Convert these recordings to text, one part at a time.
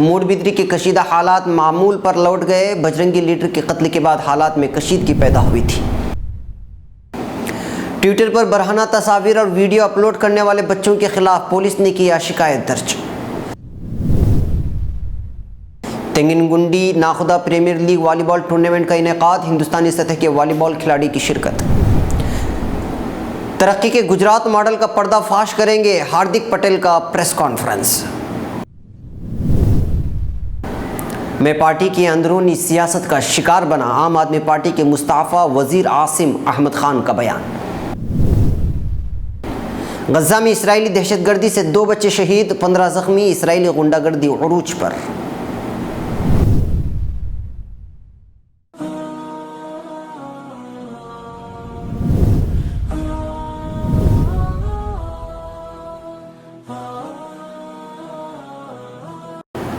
मूडबिदरी के कशीदा हालात मामूल पर लौट गए। बजरंगी लीडर के कत्ल के बाद हालात में कशीदगी पैदा हुई थी। ट्विटर पर बरहाना तस्वीर और वीडियो अपलोड करने वाले बच्चों के खिलाफ पुलिस ने किया शिकायत दर्ज। Tenginagundi Nakhuda premier league volleyball tournament का इनेकाद, हिंदुस्तानी सतह के वॉलीबॉल खिलाड़ी की शिरकत। तरक्की के गुजरात मॉडल का पर्दाफाश करेंगे हार्दिक पटेल का प्रेस कॉन्फ्रेंस। मैं पार्टी की अंदरूनी सियासत का शिकार बना, आम आदमी पार्टी के मुस्ताफा वजीर आसिम अहमद खान का बयान। गजा में इसराइली दहशतगर्दी से 2 बच्चे शहीद, 15 जख्मी, इसराइली गुंडागर्दी उरूज पर।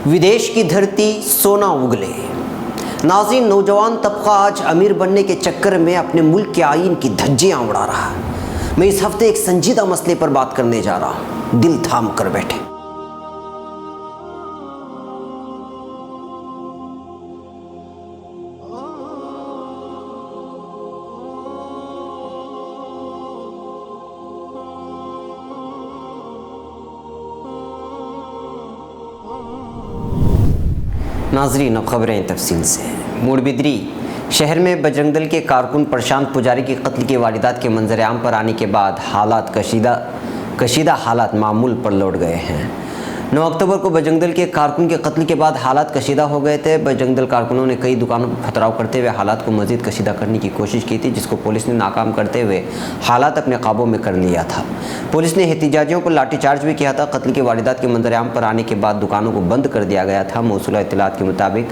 विदेश की धरती सोना उगले। नाज़रीन, नौजवान तबका आज अमीर बनने के चक्कर में अपने मुल्क के आईन की धज्जियां उड़ा रहा है। मैं इस हफ्ते एक संजीदा मसले पर बात करने जा रहा हूं, दिल थाम कर बैठे। नाजरीन, अब खबरें तफसील से। मूडबिदरी शहर में बजरंग दल के कारकुन प्रशांत पुजारी के कत्ल की वारदात के मंजर-ए-आम पर आने के बाद हालात कशीदा हालात मामूल पर लौट गए हैं। 9 अक्टूबर को बजरंग दल के कारकुन के कत्ल के बाद हालात कशीदा हो गए थे। बजरंग दल कारकुनों ने कई दुकानों पर पथराव करते हुए हालात को मजीद कशीदा करने की कोशिश की थी, जिसको पुलिस ने नाकाम करते हुए हालात अपने काबू में कर लिया था। पुलिस ने एहतजाजियों पर लाठीचार्ज भी किया था। कत्ल की वारदात के मंजर-ए-आम पर आने के बाद दुकानों को बंद कर दिया गया था। मौसूला इत्तलात के मुताबिक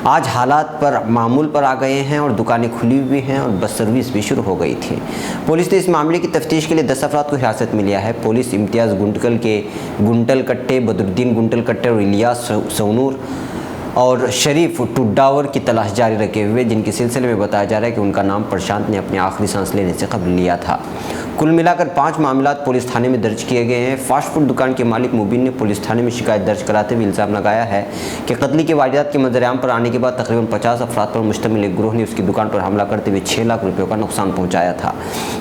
आज हालात पर मामूल पर आ गए हैं और दुकानें खुली हुई हैं और बस सर्विस भी शुरू हो गई थी। पुलिस ने इस मामले की तफ्तीश के लिए 10 अफराद को हिरासत में लिया है। पुलिस इम्तियाज़ गुंटल कट्टे, बदरुद्दीन गुंटल कट्टे और इलियास सोनूर और शरीफ टुड्डावर की तलाश जारी रखे हुए, जिनके सिलसिले में बताया जा रहा है कि उनका नाम प्रशांत ने अपनी आखिरी सांस लेने से कबल लिया था। कुल मिलाकर 5 मामलात पुलिस थाने में दर्ज किए गए हैं। फास्ट फूड दुकान के मालिक मुबीन ने पुलिस थाने में शिकायत दर्ज कराते हुए इल्ज़ाम लगाया है कि कत्ल की वारदात के मंजर-ए-आम पर आने के बाद तकरीबन 50 अफराद पर मुश्तमिल एक ग्रोह ने उसकी दुकान पर हमला करते हुए 6 लाख रुपये का नुकसान पहुँचाया था।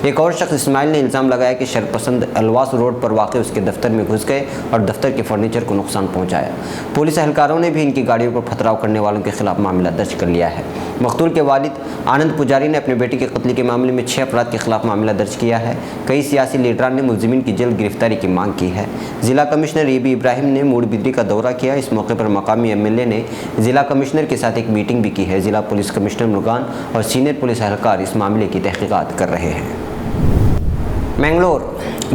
एक और शख्स इस्माइल ने इल्ज़ाम लगाया कि शरपसंद अलवास रोड पर वाक़ उसके दफ्तर में घुस गए और दफ्तर के फर्नीचर को नुकसान पहुँचाया। पुलिस एहलकारों ने भी इनकी गाड़ियों पर पथराव करने वालों के खिलाफ मामला दर्ज कर लिया है। मकतूल के वालिद आनंद पुजारी ने अपने बेटे के कत्ल के मामले में 6 अफराद के खिलाफ मामला दर्ज किया है। कई सियासी लीडरान ने मुलजिमीन की जल्द गिरफ्तारी की मांग की है। जिला कमिश्नर ए बी इब्राहिम ने मूडबिदरी का दौरा किया। इस मौके पर मकामी MLA ने जिला कमिश्नर के साथ एक मीटिंग भी की है। जिला पुलिस कमिश्नर मुर्गान और सीनियर पुलिस एहलकार इस मामले की तहकीकात कर रहे हैं। मैंगलोर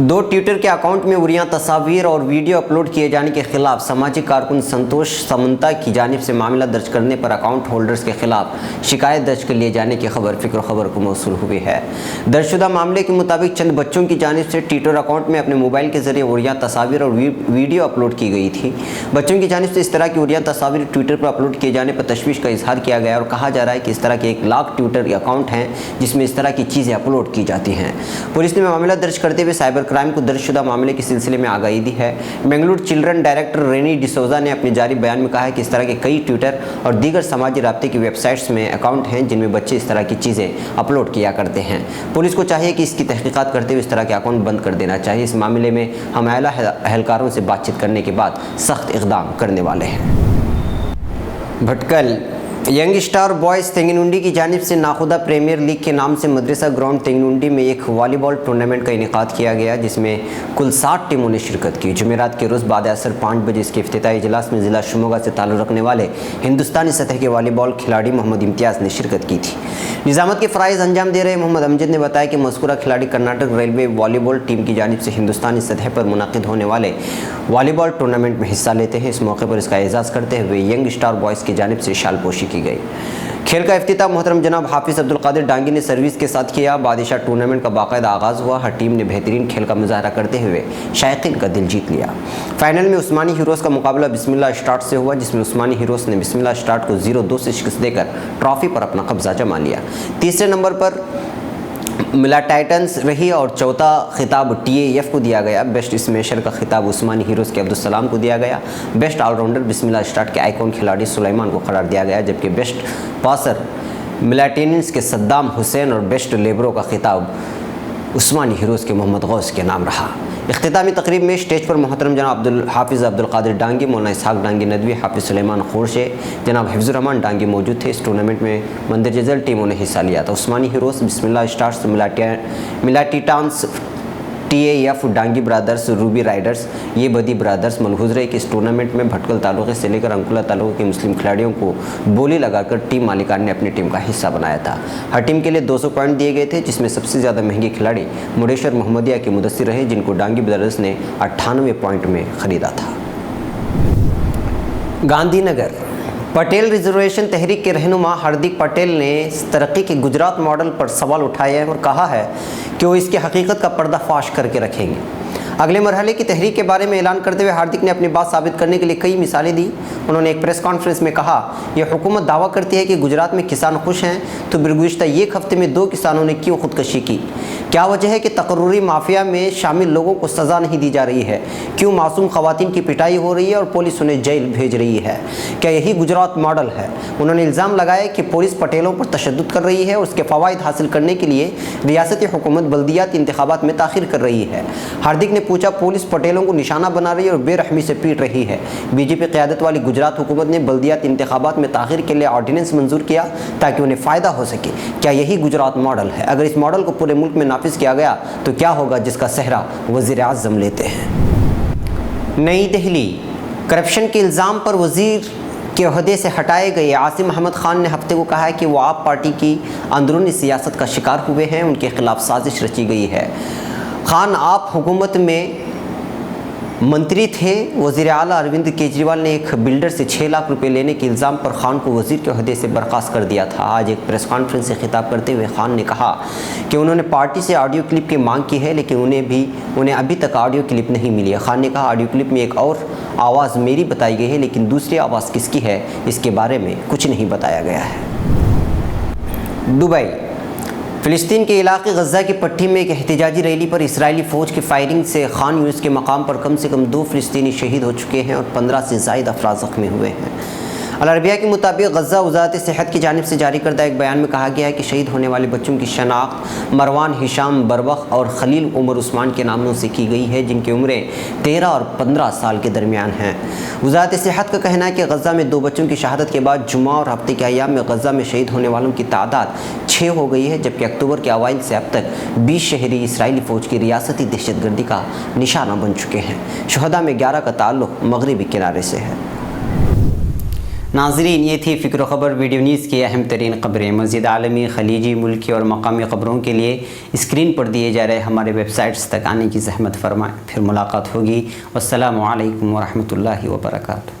2 ट्विटर के अकाउंट में उरिया तस्वीर और वीडियो अपलोड किए जाने के खिलाफ सामाजिक कारकुन संतोष समंता की जानिब से मामला दर्ज करने पर अकाउंट होल्डर्स के खिलाफ शिकायत दर्ज कर लिए जाने की खबर फिक्र खबर को मौसूल हुई है। दर्जशुदा मामले के मुताबिक चंद बच्चों की जानिब से ट्विटर अकाउंट में अपने मोबाइल के जरिए उरिया तस्वीर और वीडियो अपलोड की गई थी। बच्चों की जानिब से इस तरह की उरिया तस्वीर ट्विटर पर अपलोड किए जाने पर तशवीश का इजहार किया गया और कहा जा रहा है कि इस तरह के 1 लाख ट्विटर अकाउंट हैं जिसमें इस तरह की चीज़ें अपलोड की जाती हैं। पुलिस ने मामला दर्ज करते हुए साइबर क्राइम को दर्जशुदा मामले के सिलसिले में आगाही दी है। बेंगलुरु चिल्ड्रन डायरेक्टर रेनी डिसोजा ने अपने जारी बयान में कहा है कि इस तरह के कई ट्विटर और दीगर समाजी राब्ते की वेबसाइट्स में अकाउंट हैं जिनमें बच्चे इस तरह की चीज़ें अपलोड किया करते हैं। पुलिस को चाहिए कि इसकी तहकीकात करते हुए इस तरह के अकाउंट बंद कर देना चाहिए। इस मामले में हम आला एहलकारों से बातचीत करने के बाद सख्त इक़दाम करने वाले हैं। भटकल यंग स्टार बॉयज़ तेंगिनगुंडी की जानिब से नाखुदा प्रीमियर लीग के नाम से मदरसा ग्राउंड तेंगिनगुंडी में एक वॉलीबॉल टूर्नामेंट का इनेकाद किया गया, जिसमें कुल 60 टीमों ने शिरकत की। जुमेरात के रोज़ बाद असर 5 बजे इसके इफ्तिताई इजलास में ज़िला शिमोगा से ताल्लुक़ रखने वाले हिंदुस्तानी सतह के वॉलीबॉल खिलाड़ी मोहम्मद इम्तियाज़ ने शिरकत की थी। निज़ामत के फ़राइज़ अंजाम दे रहे मोहम्मद अमजद ने बताया कि मज़कूरा खिलाड़ी कर्नाटक रेलवे वॉलीबॉल टीम की जानिब से हिंदुस्तानी सतह पर मुनाकिद होने वाले वॉलीबॉल टूर्नामेंट में हिस्सा लेते हैं। इस मौके पर इसका एजाज़ करते हुए यंग स्टार बॉयज़ की जानिब से शालपोशी की गई। खेल का इफ्तिताह मोहतरम जनाब हाफिज़ अब्दुल कादिर डांगी ने सर्विस के साथ किया। बादशाह टूर्नामेंट का बाकायदा आगाज़ हुआ। हर टीम ने बेहतरीन खेल का मुजाहरा करते हुए शायकीन का दिल जीत लिया। फाइनल में उस्मानी हीरोज़ का मुकाबला बिस्मिल्लाह स्टार्ट से हुआ, जिसमें उस्मानी हीरोज़ ने बिस्मिल्लाह स्टार्ट को 0-2 से शिकस्त देकर ट्रॉफी पर अपना कब्जा जमा लिया। तीसरे नंबर पर मिला टाइटन्स रही और चौथा खिताब TAF को दिया गया। बेस्ट स्मैशर का खिताब उस्मानी हीरोज़ के अब्दुल सलाम को दिया गया। बेस्ट ऑलराउंडर बिस्मिल्लाह स्टार्ट के आइकॉन खिलाड़ी सुलेमान को करार दिया गया, जबकि बेस्ट पासर मिलाटेनिस के सद्दाम हुसैन और बेस्ट लेबरो का खिताब उस्मानी हीरोज़ के मोहम्मद गौस के नाम रहा। इख्तितामी तकरीब में स्टेज पर मोहतरम जनाब हाफिज़ अब्दुल कादिर डांगी, मौलाना इसहाक डांगी नदवी, हाफिज़ सुलेमान खोरशे, जनाब हिफ्ज़ुर रहमान डांगी मौजूद थे। इस टूर्नामेंट में मंदरजल टीमों ने हिस्सा लिया था। उस्मानी हीरोज़ बिस्मिल्लाह स्टार्स, मिलाटिटान्स, TAF Dangi brothers, ruby riders, ये बदी ब्रदर्स मनहूज रहे कि इस टूर्नामेंट में भटकल तालुक़े से लेकर अंकुला तालुक़े के मुस्लिम खिलाड़ियों को बोली लगाकर टीम मालिकान ने अपनी टीम का हिस्सा बनाया था। हर टीम के लिए 200 पॉइंट दिए गए थे, जिसमें सबसे ज़्यादा महंगे खिलाड़ी मुडेश्वर मोहम्मदिया के मुदस्सिर रहे, जिनको डांगी ब्रदर्स ने 98 पॉइंट में ख़रीदा था। गांधीनगर पटेल रिजर्वेशन तहरीक के रहनुमा हार्दिक पटेल ने तरक्की के गुजरात मॉडल पर सवाल उठाए हैं और कहा है कि वो इसकी हकीकत का पर्दाफाश करके रखेंगे। अगले मरहले की तहरीक के बारे में ऐलान करते हुए हार्दिक ने अपनी बात साबित करने के लिए कई मिसालें दी। उन्होंने एक प्रेस कॉन्फ्रेंस में कहा, यह हुकूमत दावा करती है कि गुजरात में किसान खुश हैं, तो बिलगुज़िश्ता एक हफ्ते में 2 किसानों ने क्यों खुदकशी की? क्या वजह है कि तकर्रुरी माफिया में शामिल लोगों को सज़ा नहीं दी जा रही है? क्यों मासूम ख़वातीन की पिटाई हो रही है और पुलिस उन्हें जेल भेज रही है? क्या यही गुजरात मॉडल है? उन्होंने इल्ज़ाम लगाया कि पुलिस पटेलों पर तशद्दुद कर रही है और उसके फ़वाइद हासिल करने के लिए रियासती हुकूमत बल्दियाती इंतखाबात में ताख़ीर कर रही है। हार्दिक ने पूछा, पुलिस पटेलों को निशाना बना रही है और बेरहमी से पीट रही है। बीजेपी क़यादत वाली गुजरात हुकूमत ने बल्दियाती इंतखाबात में ताख़ीर के लिए ऑर्डिनेंस मंजूर किया ताकि उन्हें फ़ायदा हो सके। क्या यही गुजरात मॉडल है? अगर इस मॉडल को पूरे मुल्क में नाफिज किया गया तो क्या होगा, जिसका सेहरा वज़ीर आज़म लेते हैं। नई दिल्ली करप्शन के इल्ज़ाम पर वज़ीर के ओहदे से हटाए गए आसिम अहमद खान ने हफ्ते को कहा है कि वो आप पार्टी की अंदरूनी सियासत का शिकार हुए हैं, उनके खिलाफ साजिश रची गई है। खान आप हुकूमत में मंत्री थे। वज़ीर आला अरविंद केजरीवाल ने एक बिल्डर से 6 लाख रुपए लेने के इल्ज़ाम पर खान को वज़ीर के ओहदे से बर्खास्त कर दिया था। आज एक प्रेस कॉन्फ्रेंस से खिताब करते हुए खान ने कहा कि उन्होंने पार्टी से ऑडियो क्लिप की मांग की है, लेकिन उन्हें अभी तक ऑडियो क्लिप नहीं मिली है। खान ने कहा, ऑडियो क्लिप में एक और आवाज़ मेरी बताई गई है, लेकिन दूसरी आवाज़ किसकी है इसके बारे में कुछ नहीं बताया गया है। दुबई फ़िलिस्तीन के इलाके गज़ा की पट्टी में एक एहतिजाजी रैली पर इजरायली फ़ौज की फायरिंग से खान यूनिस के मकाम पर कम से कम 2 फ़िलिस्तीनी शहीद हो चुके हैं और 15 से ज़ायद अफराद ज़ख्मी हुए हैं। अल अरबिया के मुताबिक गज़ा वज़ारत सेहत की जानिब से जारी करदा एक बयान में कहा गया है कि शहीद होने वाले बच्चों की शनाख्त मरवान, हिशाम, बरवख और खलील उमर उस्मान के नामों से की गई है, जिनकी उम्रें 13 और 15 साल के दरमियान हैं। वज़ारत सेहत का कहना है कि गज़ा में 2 बच्चों की शहादत के बाद जुमा और हफ्ते के अय्याम में गज़ा में शहीद होने वालों की तादाद 6 हो गई है, जबकि अक्टूबर के अवाइल से अब तक 20 शहरी इसराइली फ़ौज की रियासती दहशतगर्दी का निशाना बन चुके हैं। शुहदा में 11 का ताल्लुक़ मगरबी किनारे से है। नाज़रीन, ये थी फ़िक्र ख़बर वीडियो न्यूज़ की अहम तरीन ख़बरें। मज़ीद आलमी, ख़लीजी, मुल्की और मकामी ख़बरों के लिए स्क्रीन पर दिए जा रहे हमारे वेबसाइट्स तक आने की ज़हमत फरमाएँ। फिर मुलाकात होगी। वस्सलामु अलैकुम वरहमतुल्लाहि वबरकातुहू।